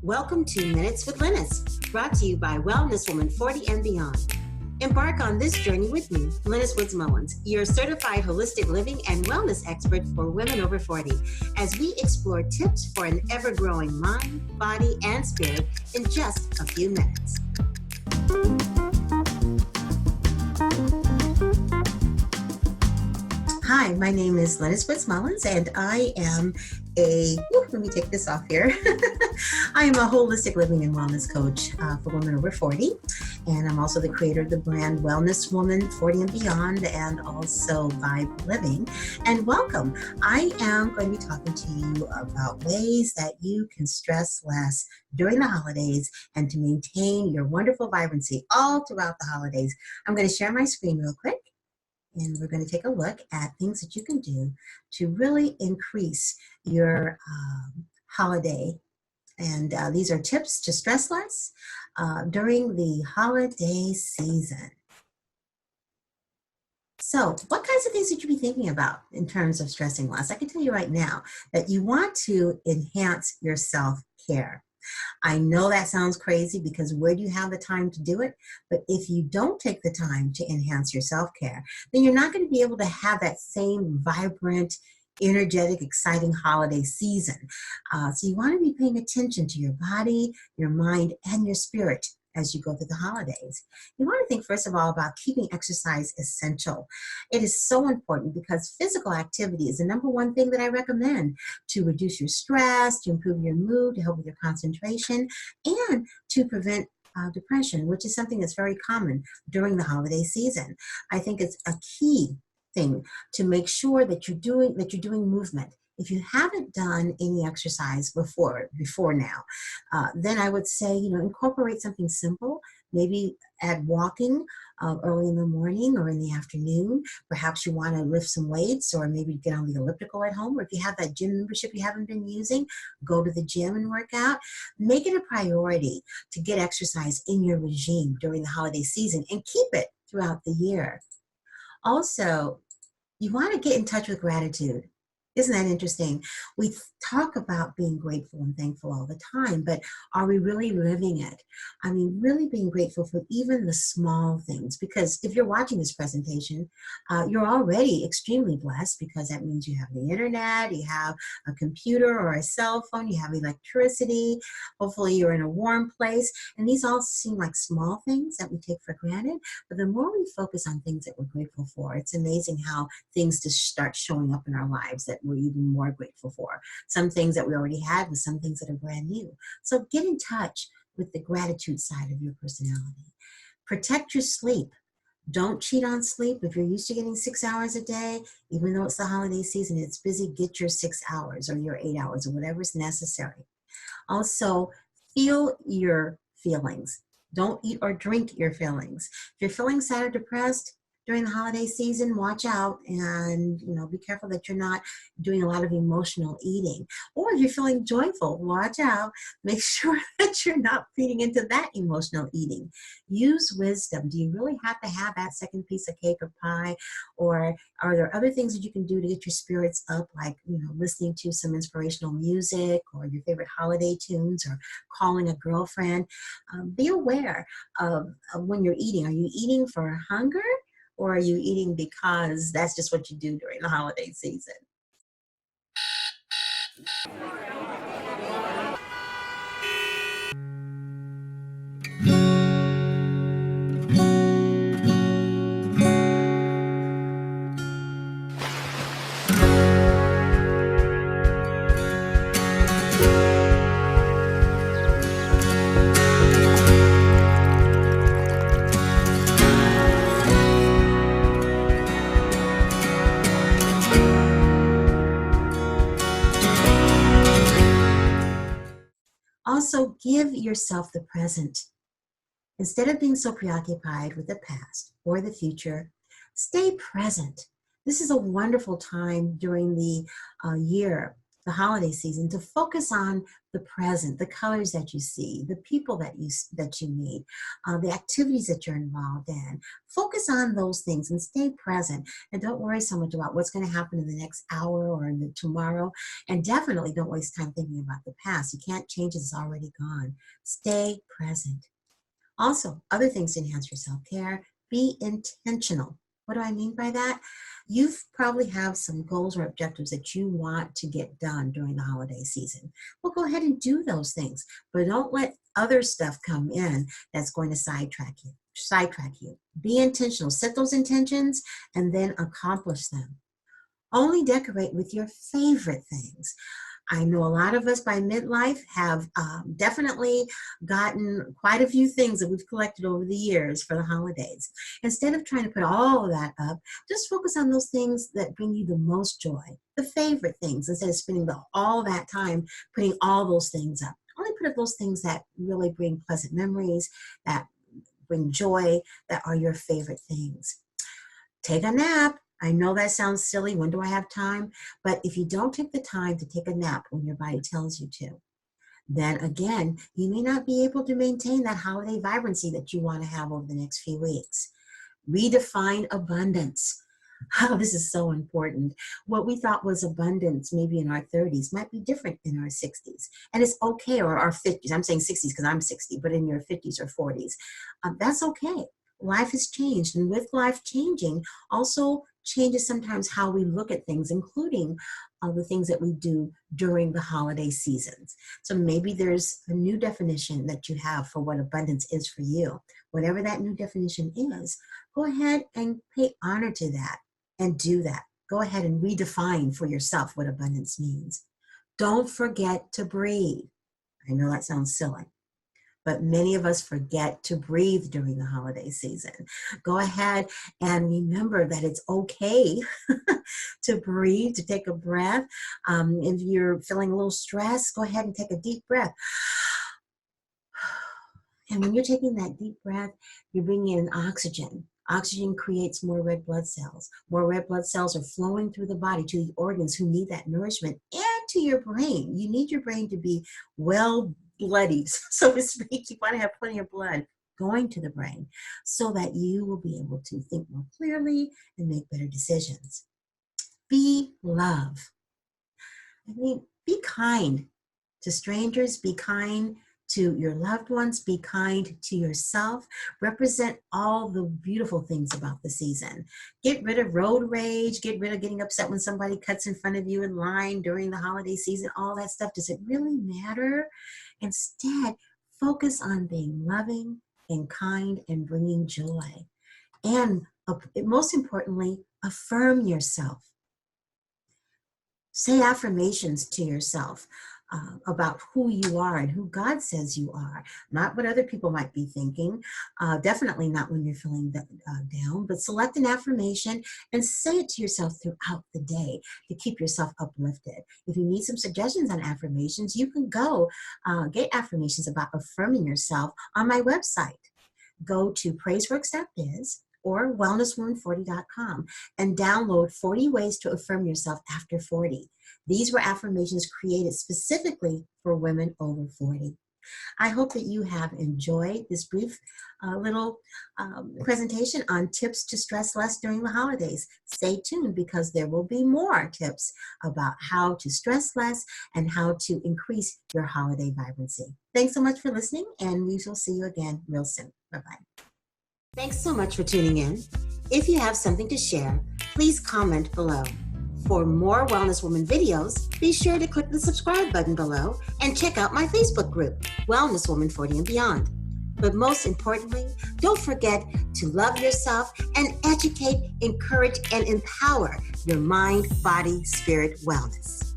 Welcome to Minutes with Lynnis, brought to you by Wellness Woman 40 and Beyond. Embark on this journey with me, Lynnis Minutes, your certified holistic living and wellness expert for women over 40, as we explore tips for an ever-growing mind, body, and spirit in just a few minutes. Hi, my name is Lynnis Minutes, and I am let me take this off here. I am a holistic living and wellness coach for women over 40, and I'm also the creator of the brand Wellness Woman 40 and Beyond, and also V.I.B.E Living. And welcome. I am going to be talking to you about ways that you can stress less during the holidays and to maintain your wonderful vibrancy all throughout the holidays. I'm going to share my screen real quick, and we're going to take a look at things that you can do to really increase your holiday. And these are tips to stress less during the holiday season. So what kinds of things should you be thinking about in terms of stressing less? I can tell you right now that you want to enhance your self-care. I know that sounds crazy because where do you have the time to do it? But if you don't take the time to enhance your self-care, then you're not going to be able to have that same vibrant, energetic, exciting holiday season. So you want to be paying attention to your body, your mind, and your spirit as you go through the holidays. You want to think, first of all, about keeping exercise essential. It is so important because physical activity is the number one thing that I recommend to reduce your stress, to improve your mood, to help with your concentration, and to prevent depression, which is something that's very common during the holiday season. I think it's a key thing to make sure that you're doing movement. If you haven't done any exercise before now, then I would say, incorporate something simple. Maybe add walking early in the morning or in the afternoon. Perhaps you want to lift some weights, or maybe get on the elliptical at home. Or if you have that gym membership you haven't been using, go to the gym and work out. Make it a priority to get exercise in your regime during the holiday season and keep it throughout the year. Also, you want to get in touch with gratitude. Isn't that interesting? We talk about being grateful and thankful all the time, but are we really living it? I mean, really being grateful for even the small things, because if you're watching this presentation, you're already extremely blessed, because that means you have the internet, you have a computer or a cell phone, you have electricity, hopefully you're in a warm place, and these all seem like small things that we take for granted, but the more we focus on things that we're grateful for, it's amazing how things just start showing up in our lives that we're even more grateful for. Some things that we already had and some things that are brand new. So get in touch with the gratitude side of your personality. Protect your sleep. Don't cheat on sleep. If you're used to getting 6 hours a day, even though it's the holiday season, it's busy, get your 6 hours or your 8 hours or whatever is necessary. Also, feel your feelings. Don't eat or drink your feelings. If you're feeling sad or depressed during the holiday season, watch out and be careful that you're not doing a lot of emotional eating. Or if you're feeling joyful, watch out. Make sure that you're not feeding into that emotional eating. Use wisdom. Do you really have to have that second piece of cake or pie? Or are there other things that you can do to get your spirits up, like listening to some inspirational music or your favorite holiday tunes or calling a girlfriend? Be aware of when you're eating. Are you eating for hunger? Or are you eating because that's just what you do during the holiday season? Also, give yourself the present. Instead of being so preoccupied with the past or the future, stay present. This is a wonderful time during the year the holiday season to focus on the present, the colors that you see, the people that you meet, the activities that you're involved in. Focus on those things and stay present. And don't worry so much about what's going to happen in the next hour or in the tomorrow. And definitely don't waste time thinking about the past. You can't change it, it's already gone. Stay present. Also, other things to enhance your self-care, be intentional. What do I mean by that? You probably have some goals or objectives that you want to get done during the holiday season. Well, go ahead and do those things, but don't let other stuff come in that's going to sidetrack you. Be intentional. Set those intentions and then accomplish them. Only decorate with your favorite things. I know a lot of us by midlife have definitely gotten quite a few things that we've collected over the years for the holidays. Instead of trying to put all of that up, just focus on those things that bring you the most joy, the favorite things, instead of spending all that time putting all those things up. Only put up those things that really bring pleasant memories, that bring joy, that are your favorite things. Take a nap. I know that sounds silly. When do I have time? But if you don't take the time to take a nap when your body tells you to, then again, you may not be able to maintain that holiday vibrancy that you want to have over the next few weeks. Redefine abundance. Oh, this is so important. What we thought was abundance maybe in our 30s might be different in our 60s. And it's okay, or our 50s. I'm saying 60s because I'm 60, but in your 50s or 40s. That's okay. Life has changed. And with life changing, also changes sometimes how we look at things, including the things that we do during the holiday seasons. So maybe there's a new definition that you have for what abundance is for you. Whatever that new definition is, go ahead and pay honor to that and do that. Go ahead and redefine for yourself what abundance means. Don't forget to breathe. I know that sounds silly, but many of us forget to breathe during the holiday season. Go ahead and remember that it's okay to breathe, to take a breath. If you're feeling a little stressed, go ahead and take a deep breath. And when you're taking that deep breath, you're bringing in oxygen. Oxygen creates more red blood cells. More red blood cells are flowing through the body to the organs who need that nourishment, and to your brain. You need your brain to be well bloodied, so to speak. You want to have plenty of blood going to the brain so that you will be able to think more clearly and make better decisions. Be love. I mean, be kind to strangers. Be kind to your loved ones. Be kind to yourself. Represent all the beautiful things about the season. Get rid of road rage. Get rid of getting upset when somebody cuts in front of you in line during the holiday season. All that stuff. Does it really matter? Instead, focus on being loving and kind and bringing joy. And most importantly, affirm yourself. Say affirmations to yourself about who you are and who God says you are, not what other people might be thinking, definitely not when you're feeling down, but select an affirmation and say it to yourself throughout the day to keep yourself uplifted. If you need some suggestions on affirmations, you can go get affirmations about affirming yourself on my website. Go to praiseworks.biz or wellnesswoman40.com and download 40 ways to affirm yourself after 40. These were affirmations created specifically for women over 40. I hope that you have enjoyed this brief little presentation on tips to stress less during the holidays. Stay tuned because there will be more tips about how to stress less and how to increase your holiday vibrancy. Thanks so much for listening, and we shall see you again real soon. Bye-bye. Thanks so much for tuning in. If you have something to share, please comment below. For more Wellness Woman videos, be sure to click the subscribe button below and check out my Facebook group, Wellness Woman 40 and Beyond. But most importantly, don't forget to love yourself and educate, encourage, and empower your mind, body, spirit wellness.